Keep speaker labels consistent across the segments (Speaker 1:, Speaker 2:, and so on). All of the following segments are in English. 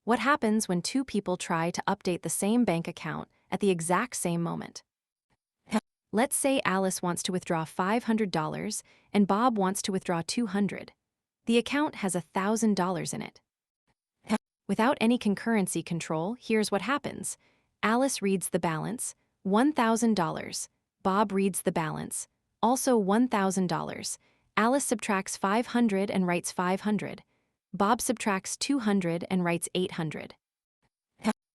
Speaker 1: What happens when two people try to update the same bank account at the exact same moment? Let's say Alice wants to withdraw $500 and Bob wants to withdraw $200. The account has $1,000 in it. Without any concurrency control, here's what happens. Alice reads the balance, $1,000. Bob reads the balance, also $1,000. Alice subtracts 500 and writes 500. Bob subtracts 200 and writes 800.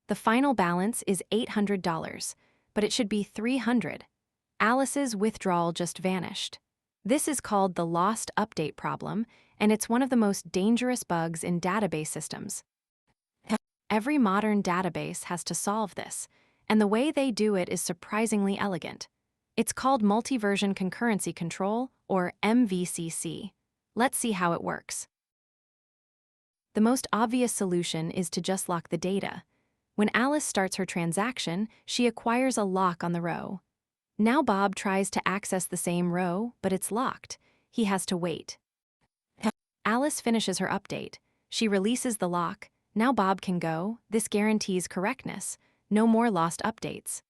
Speaker 1: The final balance is $800, but it should be 300. Alice's withdrawal just vanished. This is called the lost update problem, and it's one of the most dangerous bugs in database systems. Every modern database has to solve this, and the way they do it is surprisingly elegant. It's called multi-version concurrency control, or MVCC. Let's see how it works. The most obvious solution is to just lock the data. When Alice starts her transaction, she acquires a lock on the row. Now Bob tries to access the same row, but it's locked. He has to wait. Alice finishes her update. She releases the lock. Now Bob can go. This guarantees correctness. No more lost updates.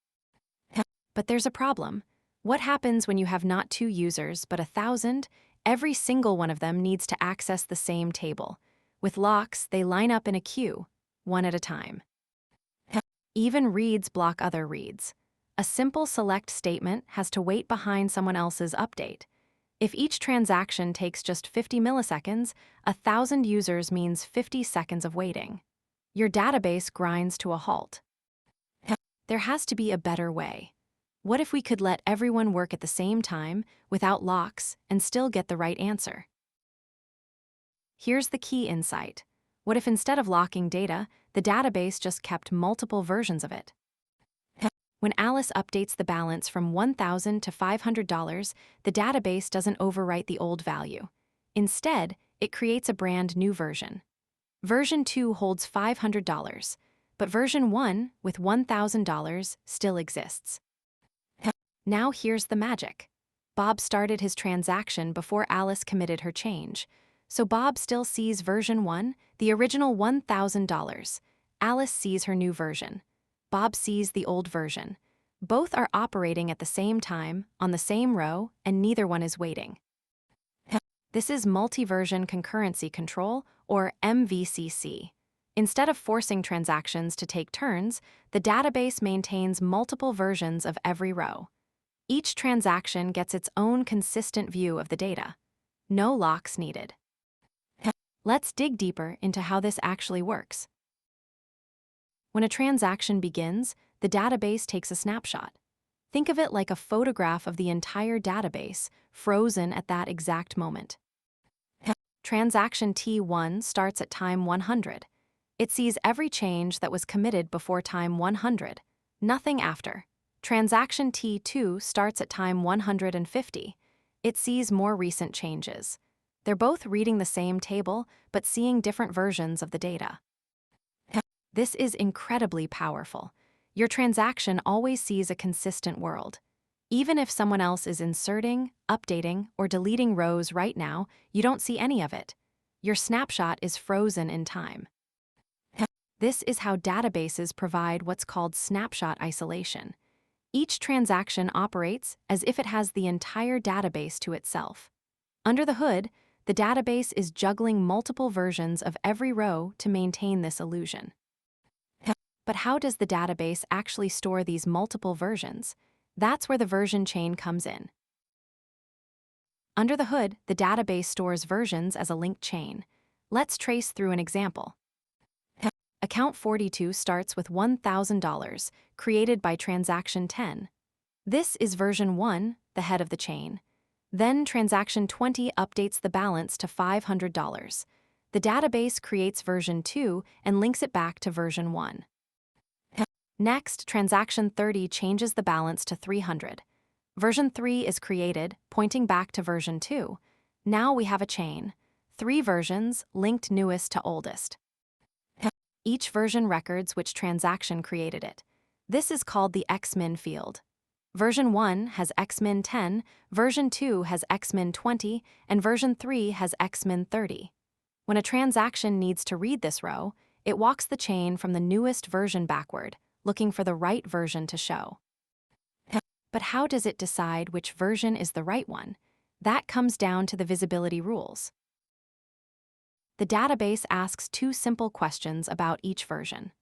Speaker 1: But there's a problem. What happens when you have not 2 users, but 1,000? Every single one of them needs to access the same table. With locks, they line up in a queue, one at a time. Even reads block other reads. A simple select statement has to wait behind someone else's update. If each transaction takes just 50 milliseconds, 1,000 users means 50 seconds of waiting. Your database grinds to a halt. There has to be a better way. What if we could let everyone work at the same time, without locks, and still get the right answer? Here's the key insight. What if instead of locking data, the database just kept multiple versions of it? When Alice updates the balance from $1,000 to $500, the database doesn't overwrite the old value. Instead, it creates a brand new version. Version 2 holds $500, but version 1, with $1,000, still exists. Now here's the magic. Bob started his transaction before Alice committed her change. So Bob still sees version 1, the original $1,000. Alice sees her new version. Bob sees the old version. Both are operating at the same time, on the same row, and neither one is waiting. This is multi-version concurrency control, or MVCC. Instead of forcing transactions to take turns, the database maintains multiple versions of every row. Each transaction gets its own consistent view of the data. No locks needed. Let's dig deeper into how this actually works. When a transaction begins, the database takes a snapshot. Think of it like a photograph of the entire database, frozen at that exact moment. Transaction T1 starts at time 100. It sees every change that was committed before time 100, nothing after. Transaction T2 starts at time 150. It sees more recent changes. They're both reading the same table, but seeing different versions of the data. This is incredibly powerful. Your transaction always sees a consistent world. Even if someone else is inserting, updating, or deleting rows right now, you don't see any of it. Your snapshot is frozen in time. This is how databases provide what's called snapshot isolation. Each transaction operates as if it has the entire database to itself. Under the hood, the database is juggling multiple versions of every row to maintain this illusion. But how does the database actually store these multiple versions? That's where the version chain comes in. Under the hood, the database stores versions as a linked chain. Let's trace through an example. Account 42 starts with $1,000, created by transaction 10. This is version 1, the head of the chain. Then transaction 20 updates the balance to $500. The database creates version 2 and links it back to version 1. Next, transaction 30 changes the balance to 300. Version 3 is created, pointing back to version 2. Now we have a chain. 3 versions, linked newest to oldest. Each version records which transaction created it. This is called the xmin field. Version 1 has xmin 10, version 2 has xmin 20, and version 3 has xmin 30. When a transaction needs to read this row, It walks the chain from the newest version backward, looking for the right version to show. But how does it decide which version is the right one? That comes down to the visibility rules. The database asks two simple questions about each version.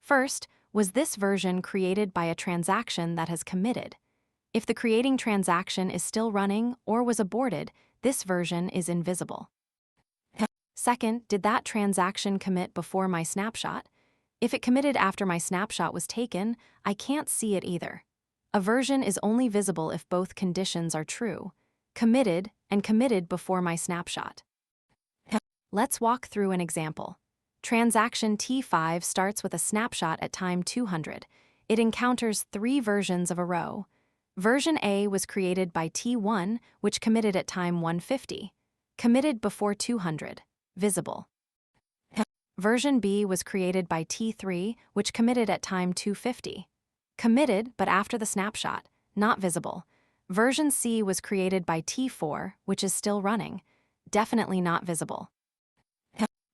Speaker 1: First, was this version created by a transaction that has committed? If the creating transaction is still running or was aborted, this version is invisible. Second, did that transaction commit before my snapshot? If it committed after my snapshot was taken, I can't see it either. A version is only visible if both conditions are true, committed and committed before my snapshot. Let's walk through an example. Transaction T5 starts with a snapshot at time 200. It encounters 3 versions of a row. Version A was created by T1, which committed at time 150. Committed before 200. Visible. Version B was created by T3, which committed at time 250. Committed, but after the snapshot. Not visible. Version C was created by T4, which is still running. Definitely not visible.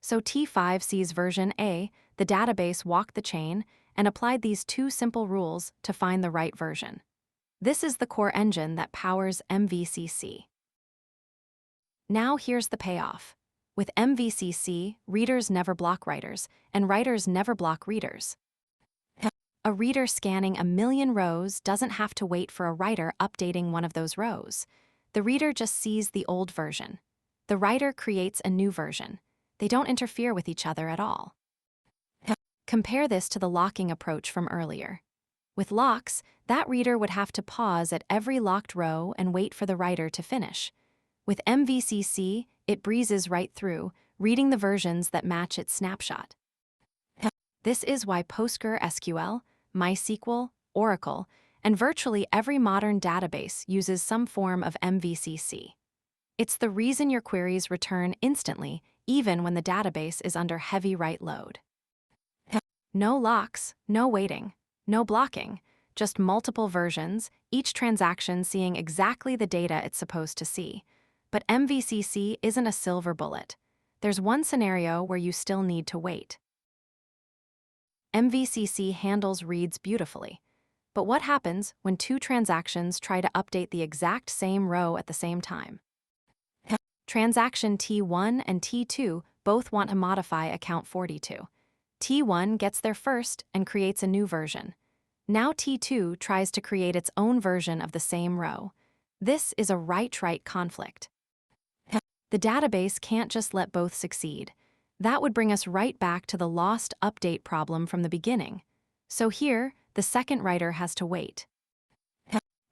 Speaker 1: So T5 sees version A, the database walked the chain, and applied these 2 simple rules to find the right version. This is the core engine that powers MVCC. Now here's the payoff. With MVCC, readers never block writers, and writers never block readers. A reader scanning 1,000,000 rows doesn't have to wait for a writer updating one of those rows. The reader just sees the old version. The writer creates a new version. They don't interfere with each other at all. Compare this to the locking approach from earlier. With locks, that reader would have to pause at every locked row and wait for the writer to finish. With MVCC, it breezes right through, reading the versions that match its snapshot. This is why PostgreSQL, MySQL, Oracle, and virtually every modern database uses some form of MVCC. It's the reason your queries return instantly, even when the database is under heavy write load. No locks, no waiting, no blocking, just multiple versions, each transaction seeing exactly the data it's supposed to see. But MVCC isn't a silver bullet. There's one scenario where you still need to wait. MVCC handles reads beautifully. But what happens when 2 transactions try to update the exact same row at the same time? Transaction T1 and T2 both want to modify account 42. T1 gets there first and creates a new version. Now T2 tries to create its own version of the same row. This is a write-write conflict. The database can't just let both succeed. That would bring us right back to the lost update problem from the beginning. So here, the second writer has to wait.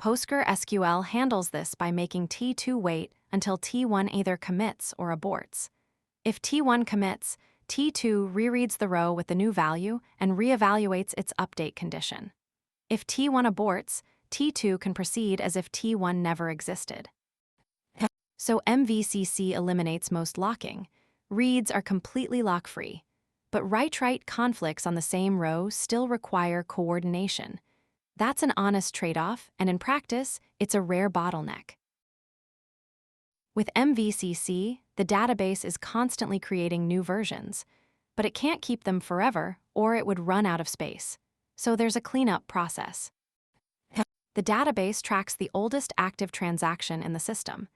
Speaker 1: PostgreSQL handles this by making T2 wait until T1 either commits or aborts. If T1 commits, T2 rereads the row with the new value and reevaluates its update condition. If T1 aborts, T2 can proceed as if T1 never existed. So MVCC eliminates most locking. Reads are completely lock-free. But write-write conflicts on the same row still require coordination. That's an honest trade-off, and in practice, it's a rare bottleneck. With MVCC, the database is constantly creating new versions, but it can't keep them forever or it would run out of space. So there's a cleanup process. The database tracks the oldest active transaction in the system.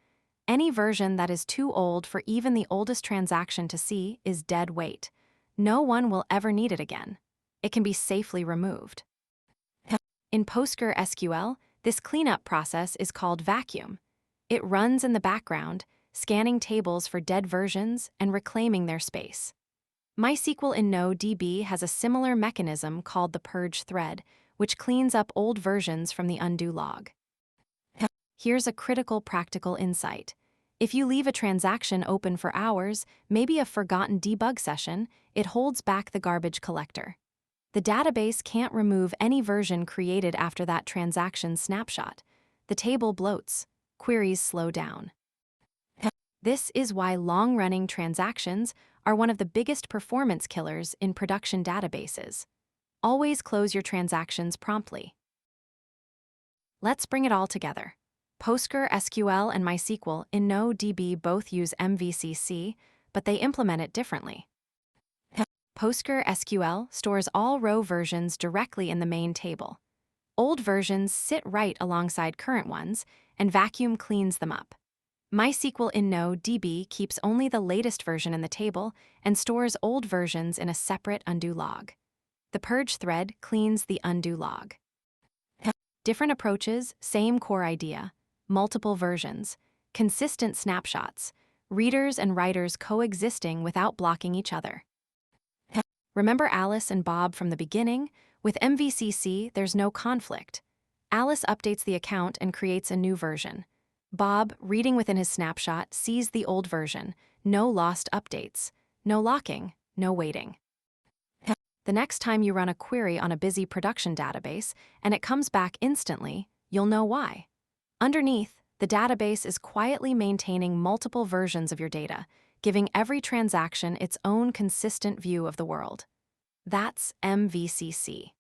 Speaker 1: Any version that is too old for even the oldest transaction to see is dead weight. No one will ever need it again. It can be safely removed. In PostgreSQL, this cleanup process is called vacuum. It runs in the background, scanning tables for dead versions and reclaiming their space. MySQL InnoDB has a similar mechanism called the purge thread, which cleans up old versions from the undo log. Here's a critical practical insight. If you leave a transaction open for hours, maybe a forgotten debug session, it holds back the garbage collector. The database can't remove any version created after that transaction snapshot. The table bloats. Queries slow down. This is why long-running transactions are one of the biggest performance killers in production databases. Always close your transactions promptly. Let's bring it all together. PostgreSQL and MySQL InnoDB both use MVCC, but they implement it differently. PostgreSQL stores all row versions directly in the main table. Old versions sit right alongside current ones, and vacuum cleans them up. MySQL InnoDB keeps only the latest version in the table and stores old versions in a separate undo log. The purge thread cleans the undo log. Different approaches, same core idea, multiple versions, consistent snapshots, readers and writers coexisting without blocking each other. Remember Alice and Bob from the beginning? With MVCC, there's no conflict. Alice updates the account and creates a new version. Bob, reading within his snapshot, sees the old version. No lost updates. No locking. No waiting. The next time you run a query on a busy production database and it comes back instantly, you'll know why. Underneath, the database is quietly maintaining multiple versions of your data, giving every transaction its own consistent view of the world. That's MVCC.